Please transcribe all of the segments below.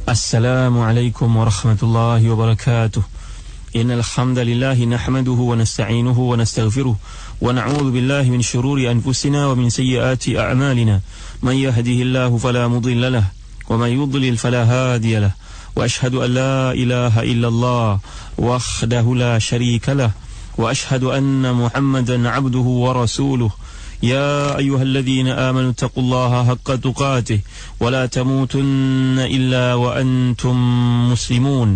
Assalamualaikum warahmatullahi wabarakatuh. Innal hamdalillah nahmaduhu wa nasta'inuhu wa nastaghfiruh wa na'udzu billahi min shururi anfusina wa min sayyiati a'malina. Man yahdihillahu fala mudilla lahu wa man yudlil fala hadiya lahu. Wa ashhadu an la ilaha illallah wahdahu la sharika lahu wa ashhadu anna Muhammadan 'abduhu wa rasuluh. يا أيها الذين آمنوا اتقوا الله حق تقاته ولا تموتن إلا وأنتم مسلمون.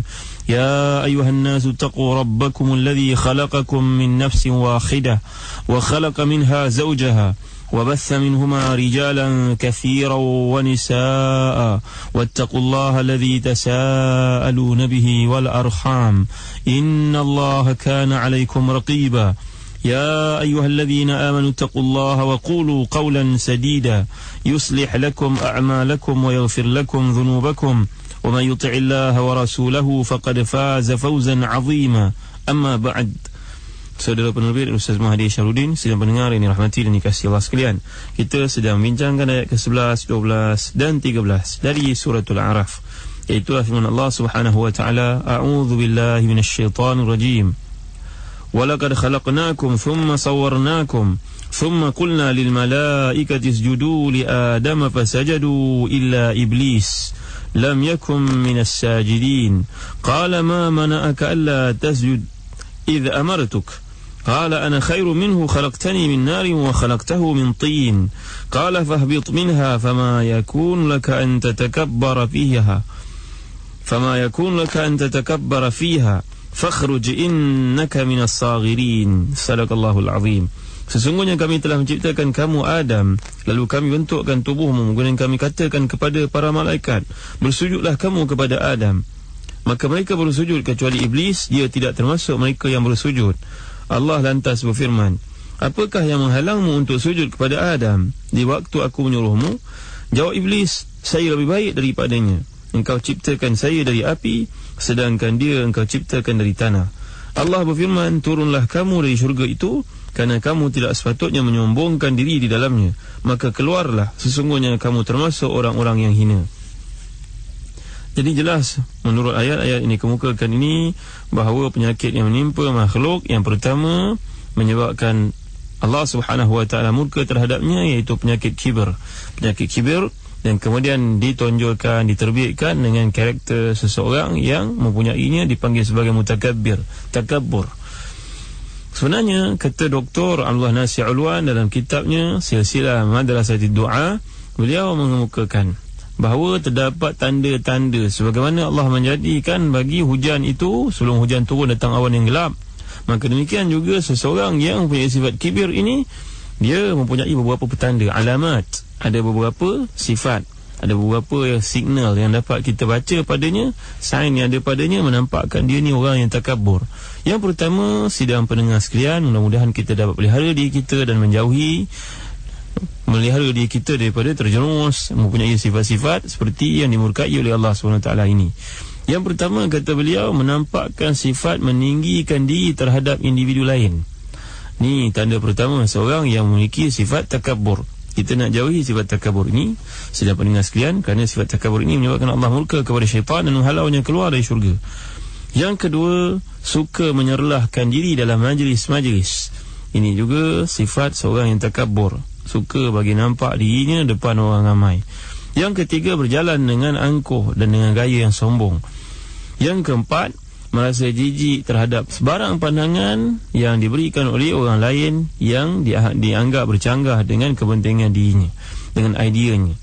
يا أيها الناس اتقوا ربكم الذي خلقكم من نفس واحدة وخلق منها زوجها وبث منهما رجالا كثيرا ونساء واتقوا الله الذي تساءلون به والأرحام إن الله كان عليكم رقيبا. يا أيها الذين آمنوا اتقوا الله وقولوا قولا سديدا يصلح لكم أعمالكم ويغفر لكم ذنوبكم ومن يطع الله ورسوله فقد فاز فوزا عظيما. أما بعد. Saudara penerbit Ustaz Mahdi Syarudin, sedang pendengar ini rahmati dan dikasihi Allah sekalian, kita sedang bincangkan ayat ke-11, 12 dan 13 dari suratul A'raf, iaitu firman Allah Subhanahu wa taala, a'udzu billahi minasyaitonir rajim. وَلَقَدْ خَلَقْنَاكُمْ ثُمَّ صَوَّرْنَاكُمْ ثُمَّ قُلْنَا لِلْمَلَائِكَةِ اسْجُدُوا لِآدَمَ فَسَجَدُوا إِلَّا إِبْلِيسَ لَمْ يَكُنْ مِنَ السَّاجِدِينَ قَالَ مَا مَنَعَكَ أَلَّا تَسْجُدَ إِذْ أَمَرْتُكَ قَالَ أَنَا خَيْرٌ مِنْهُ خَلَقْتَنِي مِنْ نَارٍ وَخَلَقْتَهُ مِنْ طِينٍ قَالَ فَاهْبِطْ مِنْهَا فَمَا يَكُونُ لَكَ أَنْ تَتَكَبَّرَ فِيهَا فَخْرُجْ إِنَّكَ مِنَ الصَّاغِرِينَ. Sadaqallahul azim. Sesungguhnya kami telah menciptakan kamu Adam, lalu kami bentukkan tubuhmu, kemudian kami katakan kepada para malaikat, bersujudlah kamu kepada Adam. Maka mereka bersujud kecuali Iblis, dia tidak termasuk mereka yang bersujud. Allah lantas berfirman, apakah yang menghalangmu untuk sujud kepada Adam di waktu aku menyuruhmu? Jawab Iblis, saya lebih baik daripadanya. Engkau ciptakan saya dari api, sedangkan dia engkau ciptakan dari tanah. Allah berfirman, turunlah kamu dari syurga itu, kerana kamu tidak sepatutnya menyombongkan diri di dalamnya. Maka keluarlah, sesungguhnya kamu termasuk orang-orang yang hina. Jadi jelas menurut ayat-ayat ini kemukakan ini, bahawa penyakit yang menimpa makhluk yang pertama menyebabkan Allah Subhanahu wa taala murka terhadapnya, iaitu penyakit kibir. Penyakit kibir, dan kemudian ditonjolkan, diterbitkan dengan karakter seseorang yang mempunyainya, dipanggil sebagai mutakabbir, takabbur. Sebenarnya kata Dr. Abdullah Nasir Ulwan dalam kitabnya Silsilah Madrasatid Du'a, beliau mengemukakan bahawa terdapat tanda-tanda sebagaimana Allah menjadikan bagi hujan itu, sebelum hujan turun datang awan yang gelap. Maka demikian juga seseorang yang mempunyai sifat kibir ini, dia mempunyai beberapa petanda, alamat. Ada beberapa sifat, ada beberapa signal yang dapat kita baca padanya, sign yang ada padanya menampakkan dia ni orang yang takabur. Yang pertama, sidang pendengar sekalian, mudah-mudahan kita dapat pelihara diri kita dan melihara diri kita daripada terjerumus mempunyai sifat-sifat seperti yang dimurkai oleh Allah SWT ini. Yang pertama, kata beliau, menampakkan sifat meninggikan diri terhadap individu lain. Ni tanda pertama seorang yang memiliki sifat takabur. Kita nak jauhi sifat takabur ini, sedang pendengar sekalian, kerana sifat takabur ini menyebabkan Allah murka kepada syaitan dan menghalaunya keluar dari syurga. Yang kedua, suka menyerlahkan diri dalam majlis-majlis. Ini juga sifat seorang yang takabur, suka bagi nampak dirinya depan orang ramai. Yang ketiga, berjalan dengan angkuh dan dengan gaya yang sombong. Yang keempat, merasa jijik terhadap sebarang pandangan yang diberikan oleh orang lain yang dianggap bercanggah dengan kepentingan dirinya, dengan ideanya.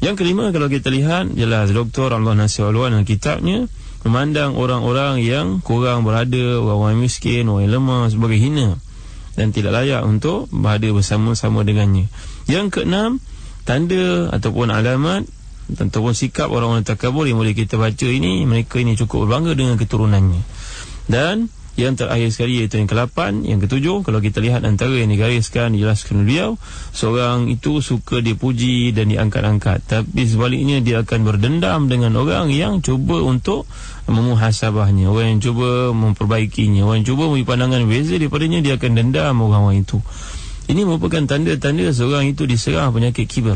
Yang kelima, kalau kita lihat, jelas Dr. Abdullah Nasir Ulwan dalam kitabnya memandang orang-orang yang kurang berada, orang-orang miskin, orang yang lemah sebagai hina dan tidak layak untuk berada bersama-sama dengannya. Yang keenam, tanda ataupun alamat ataupun sikap orang-orang takabur yang boleh kita baca ini, mereka ini cukup berbangga dengan keturunannya. Dan yang terakhir sekali, iaitu yang ke-8, yang ke-7, kalau kita lihat antara yang digariskan, dijelaskan beliau, seorang itu suka dipuji dan diangkat-angkat, tapi sebaliknya dia akan berdendam dengan orang yang cuba untuk memuhasabahnya, orang yang cuba memperbaikinya, orang yang cuba memberi pandangan berbeza daripadanya, dia akan dendam orang-orang itu. Ini merupakan tanda-tanda seorang itu diserang penyakit kibir,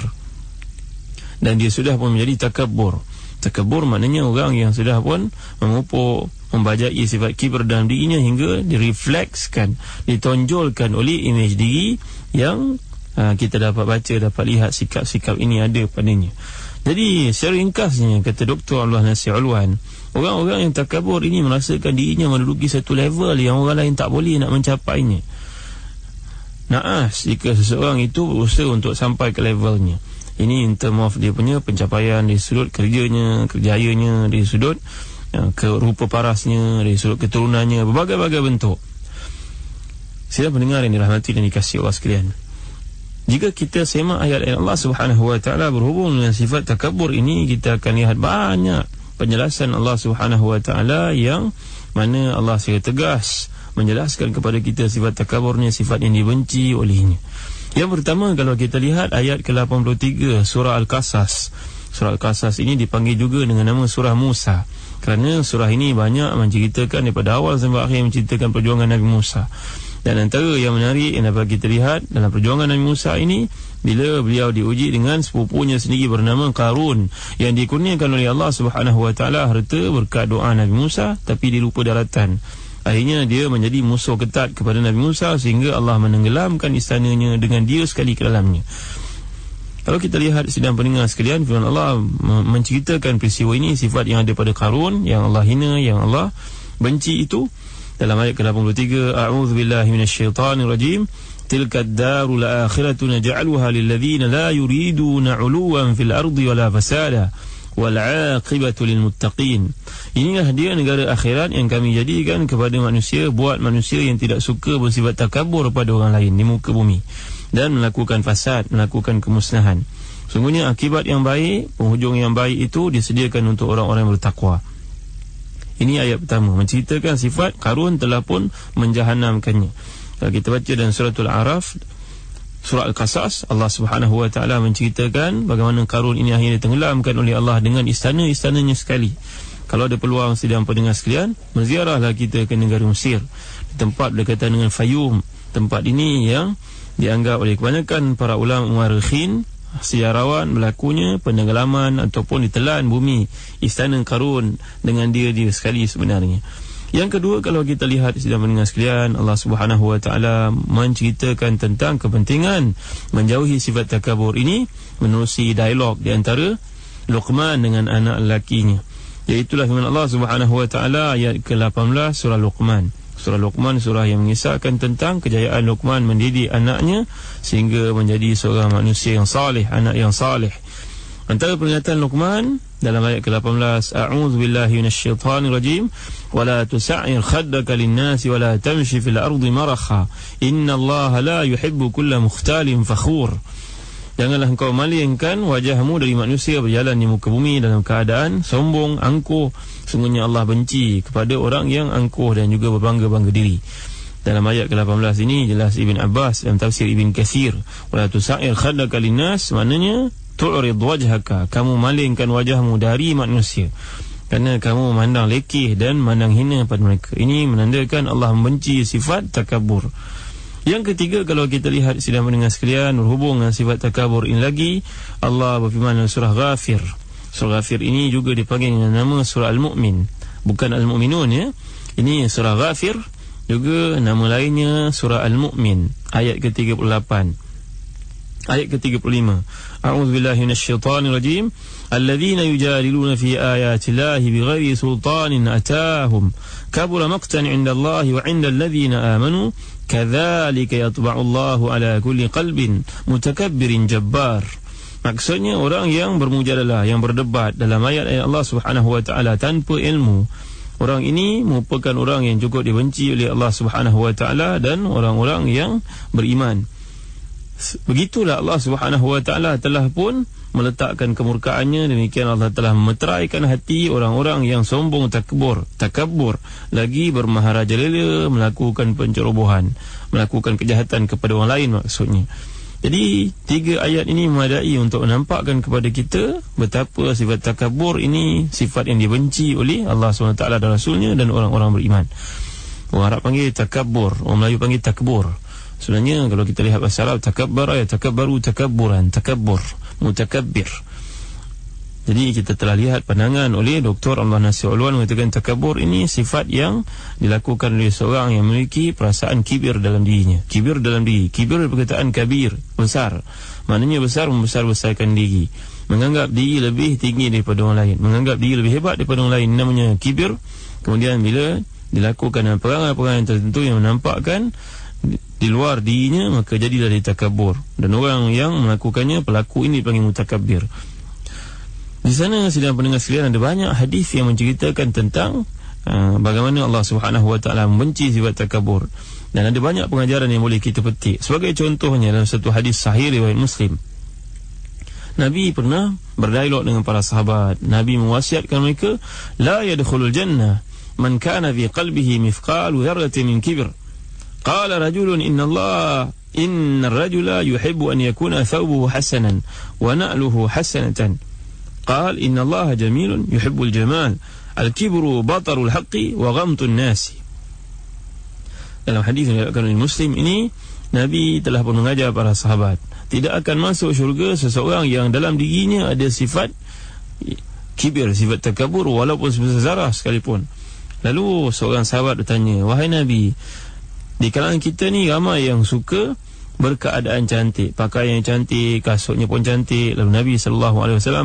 dan dia sudah pun menjadi takabur. Takabur maknanya orang yang sudah pun memupuk, membajai sifat kibr dalam dirinya hingga direflekskan, ditonjolkan oleh imej diri yang kita dapat baca, dapat lihat sikap-sikap ini ada padanya. Jadi secara ringkasnya, kata Dr. Abdullah Nasir Alwan, orang-orang yang takabur ini merasakan dirinya menduduki satu level yang orang lain tak boleh nak mencapainya. Naas jika seseorang itu berusaha untuk sampai ke levelnya. Ini in term of dia punya pencapaian dari sudut kerjanya, kerjayanya, dari sudut rupa parasnya, dari sudut keturunannya, berbagai-bagai bentuk. Sila pendengar yang dirahmati dan dikasihi Allah sekalian, jika kita semak ayat-ayat Allah Subhanahu wa taala berhubung dengan sifat takabur ini, kita akan lihat banyak penjelasan Allah Subhanahu wa taala yang mana Allah secara tegas menjelaskan kepada kita sifat takaburnya, sifat yang dibenci olehnya. Yang pertama, kalau kita lihat ayat ke-83 surah Al-Qasas. Surah Al-Qasas ini dipanggil juga dengan nama surah Musa, kerana surah ini banyak menceritakan daripada awal sampai akhir, menceritakan perjuangan Nabi Musa. Dan antara yang menarik yang dapat kita lihat dalam perjuangan Nabi Musa ini, bila beliau diuji dengan sepupunya sendiri bernama Qarun, yang dikurniakan oleh Allah Subhanahu wa taala harta berkat doa Nabi Musa, tapi dia lupa daratan. Akhirnya dia menjadi musuh ketat kepada Nabi Musa, sehingga Allah menenggelamkan istananya dengan dia sekali ke dalamnya. Kalau kita lihat sidang pendengar sekalian, firman Allah menceritakan peristiwa ini, sifat yang ada pada Qarun, yang Allah hina, yang Allah benci itu. Dalam ayat ke-83, a'udzubillahi minasyaitanirrajim, tilkad darul akhiratu naj'aluha lilladzina la yuriduna 'uluwan fil ardi wala fasada wal 'aqibatu lil muttaqin. Inilah dia negara akhirat yang kami jadikan kepada manusia, buat manusia yang tidak suka bersifat takabur pada orang lain di muka bumi dan melakukan fasad, melakukan kemusnahan. Sungguhnya akibat yang baik, penghujung yang baik itu disediakan untuk orang-orang yang bertakwa. Ini ayat pertama, menceritakan sifat Qarun telah pun menjahanamkannya. Kalau kita baca dalam suratul Araf, surah Al-Qasas, Allah Subhanahu wa taala menceritakan bagaimana Qarun ini akhirnya tenggelamkan oleh Allah dengan istana-istananya sekali. Kalau ada peluang sidang pendengar sekalian, berziarahlah kita ke negara Mesir, di tempat berdekatan dengan Fayum. Tempat ini yang dianggap oleh kebanyakan para ulama muarikhin, sejarawan, berlakunya penenggelaman ataupun ditelan bumi istana Qarun dengan dia sekali sebenarnya. Yang kedua, kalau kita lihat sidang pendengar sekalian, Allah Subhanahu wa taala menceritakan tentang kepentingan menjauhi sifat takabur ini menerusi dialog di antara Luqman dengan anak lelakinya. Iaitulah firman Allah Subhanahu wa taala ayat ke-18 surah Luqman. Surah Luqman, surah yang mengisahkan tentang kejayaan Luqman mendidik anaknya sehingga menjadi seorang manusia yang saleh, anak yang saleh. Antara peringatan Luqman dalam ayat ke-18, a'udzubillahi minasyaitanirrajim, wala tusa'ir khaddaka lin-nasi wala tamshi fil ardi marakha innallaha la yuhibbu kulla mukhtalin fakhur. Janganlah engkau malingkan wajahmu dari manusia berjalan di muka bumi dalam keadaan sombong, angkuh. Sungguhnya Allah benci kepada orang yang angkuh dan juga berbangga-bangga diri. Dalam ayat ke-18 ini jelas Ibn Abbas dalam tafsir Ibn Kathir, wala tusa'ir khaddaka lin-nas, maknanya tu'rid wajhaka, kamu malingkan wajahmu dari manusia kerana kamu memandang lekeh dan memandang hina pada mereka. Ini menandakan Allah membenci sifat takabur. Yang ketiga, kalau kita lihat sidang pendengar sekalian, berhubung dengan sifat takabur ini lagi, Allah berfirman dalam surah Ghafir. Surah Ghafir ini juga dipanggil dengan nama surah Al-Mu'min, bukan Al-Mu'minun ya. Ini surah Ghafir, juga nama lainnya surah Al-Mu'min. Ayat ke-38, ayat ke-35, a'udzubillahi minasyaitanirrajim, alladzina yujadiluna fi ayatillahi bighairi sultanin atahum kabura maqtan 'indallahi wa 'indal ladzina amanu kadzalika yatba'u Allahu 'ala kulli qalbin mutakabbirin jabbar. Maksudnya orang yang bermujadalah, yang berdebat dalam ayat-ayat Allah Subhanahu wa taala tanpa ilmu, orang ini merupakan orang yang cukup dibenci oleh Allah Subhanahu wa taala dan orang-orang yang beriman. Begitulah Allah Subhanahu wa taala telah pun meletakkan kemurkaannya. Demikian Allah telah memeteraikan hati orang-orang yang sombong, takabur, lagi bermaharajalela, melakukan pencerobohan, melakukan kejahatan kepada orang lain maksudnya. Jadi 3 ayat ini memadai untuk menampakkan kepada kita betapa sifat takabur ini sifat yang dibenci oleh Allah SWT dan Rasulnya dan orang-orang beriman. Orang Arab panggil takabur, orang Melayu panggil takbur. Sebenarnya kalau kita lihat bahasa Arab, takabbar ya takabbaru takabburan, takabbur, mutakabbir. Jadi kita telah lihat pandangan oleh Dr. Allah Nasir Ulwan mengatakan takabur ini sifat yang dilakukan oleh seorang yang memiliki perasaan kibir dalam dirinya. Kibir dalam diri. Kibir perkataan kabir, besar. Maknanya besar, membesar-besarkan diri. Menganggap diri lebih tinggi daripada orang lain. Menganggap diri lebih hebat daripada orang lain. Namanya kibir. Kemudian bila dilakukan perangai-perangai tertentu yang menampakkan di luar dirinya, maka jadilah dia takabur. Dan orang yang melakukannya, pelaku ini dipanggil mutakabir. Di sana sidang pendengar sekalian ada banyak hadis yang menceritakan tentang bagaimana Allah Subhanahu Wa Taala membenci sifat takabur, dan ada banyak pengajaran yang boleh kita petik. Sebagai contohnya dalam satu hadis sahih riwayat Muslim, Nabi pernah berdialog dengan para sahabat. Nabi mewasiatkan mereka, la yadkhulul jannah man kana fi qalbihi mithqalu dzarratin min kibr. Qala rajulun inna ar-rajula yuhibbu an yakuna thawbuhu hasanan wa na'luhu hasanatan. قال إن الله جميل يحب الجمال الكبر بطر الحق وغمط الناس. Dalam hadis yang diriwayatkan oleh Muslim ini, Nabi telah pun mengajar para sahabat, tidak akan masuk syurga seseorang yang dalam dirinya ada sifat kibir, sifat takabur, walaupun sebesar zarah sekalipun. Lalu seorang sahabat bertanya, wahai Nabi, di kalangan kita ni ramai yang suka berkeadaan cantik, pakaian yang cantik, kasutnya pun cantik. Lalu Nabi SAW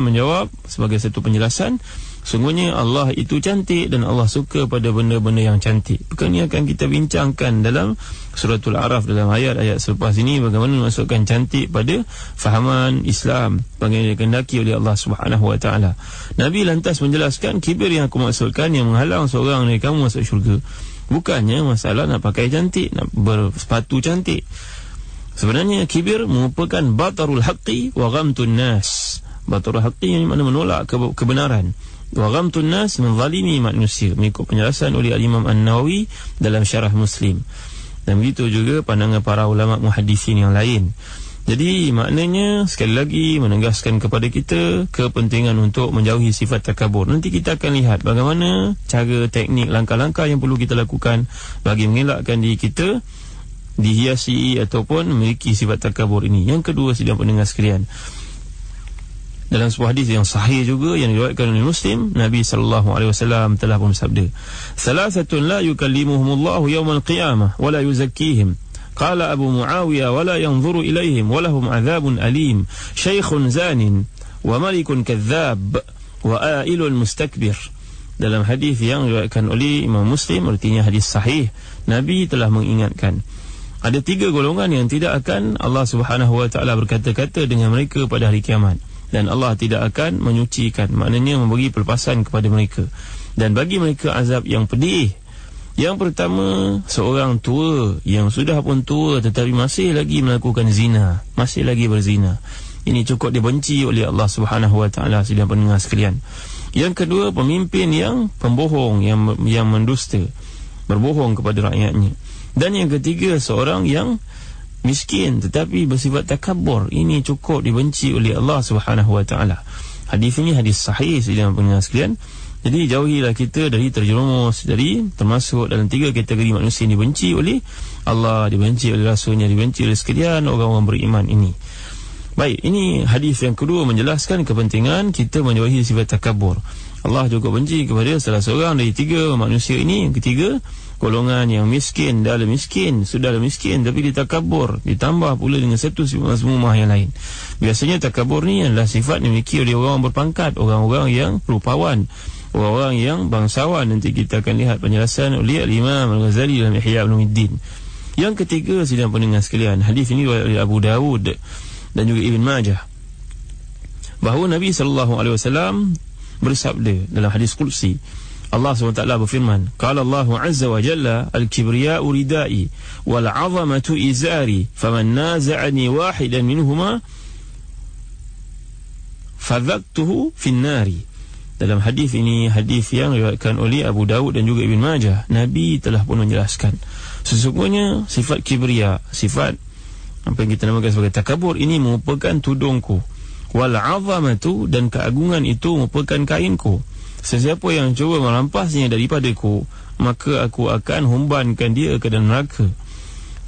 menjawab sebagai satu penjelasan, sungguhnya Allah itu cantik dan Allah suka pada benda-benda yang cantik. Perkara ini akan kita bincangkan dalam suratul Araf, dalam ayat-ayat selepas ini, bagaimana memasukkan cantik pada fahaman Islam bagaimana dikehendaki oleh Allah Subhanahu Wa Taala. Nabi lantas menjelaskan, kibir yang aku maksudkan yang menghalang seorang dari kamu masuk syurga bukannya masalah nak pakai cantik, nak bersepatu cantik. Sebenarnya kibir merupakan batarul haqqi wa ghamtun nas. Batarul haqqi yang mana menolak kebenaran. Wa ghamtun nas menzalimi manusia, mengikut penjelasan oleh Imam An-Nawawi dalam syarah Muslim. Dan begitu juga pandangan para ulama muhaddisin yang lain. Jadi maknanya sekali lagi menegaskan kepada kita kepentingan untuk menjauhi sifat takabur. Nanti kita akan lihat bagaimana cara, teknik, langkah-langkah yang perlu kita lakukan bagi mengelakkan diri kita dihiasi ataupun memiliki sifat takabur ini. Yang kedua, sidang pendengar sekalian, dalam sebuah hadis yang sahih juga yang diriwayatkan oleh Muslim, Nabi SAW telah pun bersabda, "Salasatun la yukallimuhumullahu yawmal qiyamah wa la yuzakkihim." Qala Abu Muawiyah, "Wa la yanzuru ilaihim wa lahum adzabun alim, syaikhun zanin wa malikun kadzdzab wa ailun mustakbir." Dalam hadis yang diriwayatkan oleh Imam Muslim, artinya hadis sahih, Nabi telah mengingatkan ada 3 golongan yang tidak akan Allah Subhanahu Wa Taala berkata-kata dengan mereka pada hari kiamat, dan Allah tidak akan menyucikan, maknanya memberi pelepasan kepada mereka, dan bagi mereka azab yang pedih. Yang pertama, seorang tua yang sudah pun tua tetapi masih lagi melakukan zina, masih lagi berzina. Ini cukup dibenci oleh Allah Subhanahu Wa Taala, sidang pendengar sekalian. Yang kedua, pemimpin yang pembohong, yang mendusta, berbohong kepada rakyatnya. Dan yang ketiga, seorang yang miskin tetapi bersifat takabur. Ini cukup dibenci oleh Allah Subhanahu Wa Taala. Hadis ini hadis sahih, sidang pendengar sekalian. Jadi jauhilah kita dari terjerumus, dari termasuk dalam 3 kategori manusia yang dibenci oleh Allah, dibenci oleh Rasulnya, dibenci oleh sekalian orang-orang beriman ini. Baik, ini hadis yang kedua menjelaskan kepentingan kita menjauhi sifat takabur. Allah juga benci kepada salah seorang dari 3 manusia ini. Yang ketiga, golongan yang miskin, dah miskin, sudah miskin tapi dia takabur, ditambah pula dengan satu sifat mazmumah yang lain. Biasanya takabur ni adalah sifat yang dimiliki oleh orang berpangkat, orang-orang yang rupawan, orang-orang yang bangsawan. Nanti kita akan lihat penjelasan oleh Imam Al-Ghazali dalam Ihya Ulumuddin. Yang ketiga, sidang pendengar sekalian, hadis ini oleh Abu Dawud dan juga Ibn Majah, bahawa Nabi SAW bersabda dalam hadis qudsi, Allah SWT berfirman, qala Allah azza wa jalla, al-kibriya'u ridai wal 'azamatu izari faman naza'ani wahidan minhuma fadhaqtuhu fin nari. Dalam hadis ini, hadis yang diriwayatkan oleh Abu Dawud dan juga Ibn Majah, Nabi telah pun menjelaskan sesungguhnya sifat kibriya, sifat apa yang kita namakan sebagai takabur ini merupakan tudungku, wal 'azamatu, dan keagungan itu merupakan kainku. Sesiapa yang cuba merampasnya daripadaku, maka aku akan humbankan dia ke dalam neraka.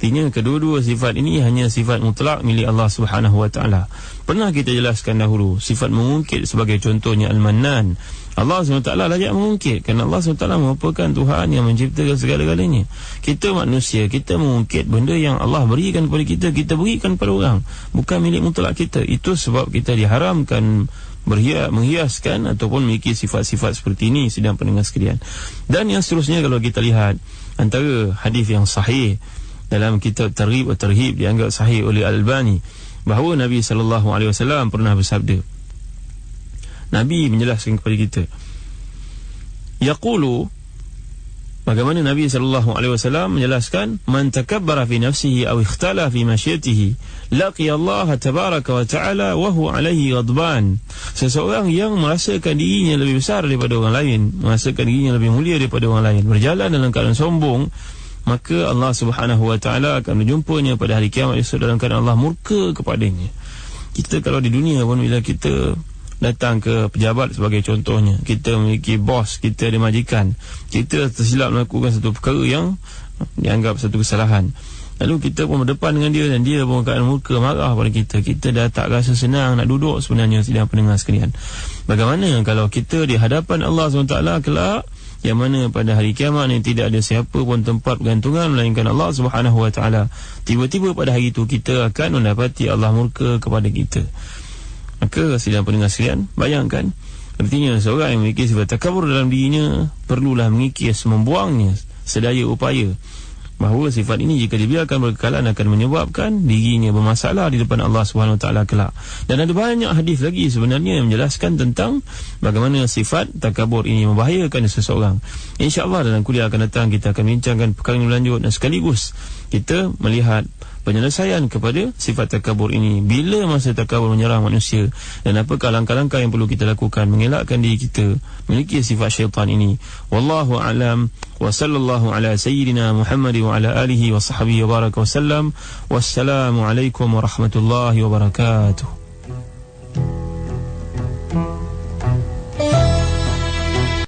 Artinya kedua-dua sifat ini hanya sifat mutlak milik Allah Subhanahu wa taala. Pernah kita jelaskan dahulu sifat mengungkit sebagai contohnya Al-Mannan. Allah SWT layak mengungkit kerana Allah SWT merupakan Tuhan yang menciptakan segala-galanya. Kita manusia, kita mengungkit benda yang Allah berikan kepada kita, kita berikan kepada orang, bukan milik mutlak kita. Itu sebab kita diharamkan menghiaskan ataupun memiliki sifat-sifat seperti ini, sidang pendengar sekalian. Dan yang seterusnya, kalau kita lihat antara hadis yang sahih dalam kitab Targhib wa Tarhib, dianggap sahih oleh Al-Albani, bahawa Nabi SAW pernah bersabda. Nabi menjelaskan kepada kita, yaqulu, bagaimana Nabi SAW menjelaskan, man takabbara fi nafsihi aw ikhtala fi masyiatihi laqiya Allah tabaraka wa ta'ala wa huwa alaihi ghadban. Seseorang yang merasakan dirinya lebih besar daripada orang lain, merasakan dirinya lebih mulia daripada orang lain, berjalan dalam keadaan sombong, maka Allah Subhanahu wa ta'ala akan menjumpanya pada hari kiamat esok dalam keadaan Allah murka kepadanya. Kita kalau di dunia pun, bila kita datang ke pejabat sebagai contohnya, kita memiliki bos, kita ada majikan, kita tersilap melakukan satu perkara yang dianggap satu kesalahan, lalu kita pun berdepan dengan dia dan dia pun keadaan murka, marah pada kita, kita dah tak rasa senang nak duduk sebenarnya, sidang pendengar sekalian. Bagaimana kalau kita di hadapan Allah SWT kelak, yang mana pada hari kiamat ni tidak ada siapa pun tempat pergantungan melainkan Allah Subhanahu wa taala. Tiba-tiba pada hari itu kita akan mendapati Allah murka kepada kita. Maka sidang pendengar sekalian, bayangkan, artinya seorang yang memiliki sifat takabur dalam dirinya perlulah mengikis, membuangnya sedaya upaya, bahawa sifat ini jika dibiarkan berkekalan akan menyebabkan dirinya bermasalah di depan Allah SWT kelak. Dan ada banyak hadis lagi sebenarnya yang menjelaskan tentang bagaimana sifat takabur ini membahayakan seseorang. InsyaAllah dalam kuliah akan datang kita akan bincangkan perkara ini berlanjut, dan sekaligus kita melihat penyelesaian kepada sifat takabur ini, bila masa takabur menyerang manusia, dan apakah langkah-langkah yang perlu kita lakukan mengelakkan diri kita memiliki sifat syaitan ini. Wallahu a'lam, wa sallallahu ala sayyidina Muhammad wa ala alihi wa sahbihi wa baraka wa sallam. Wassalamu alaikum warahmatullahi wabarakatuh.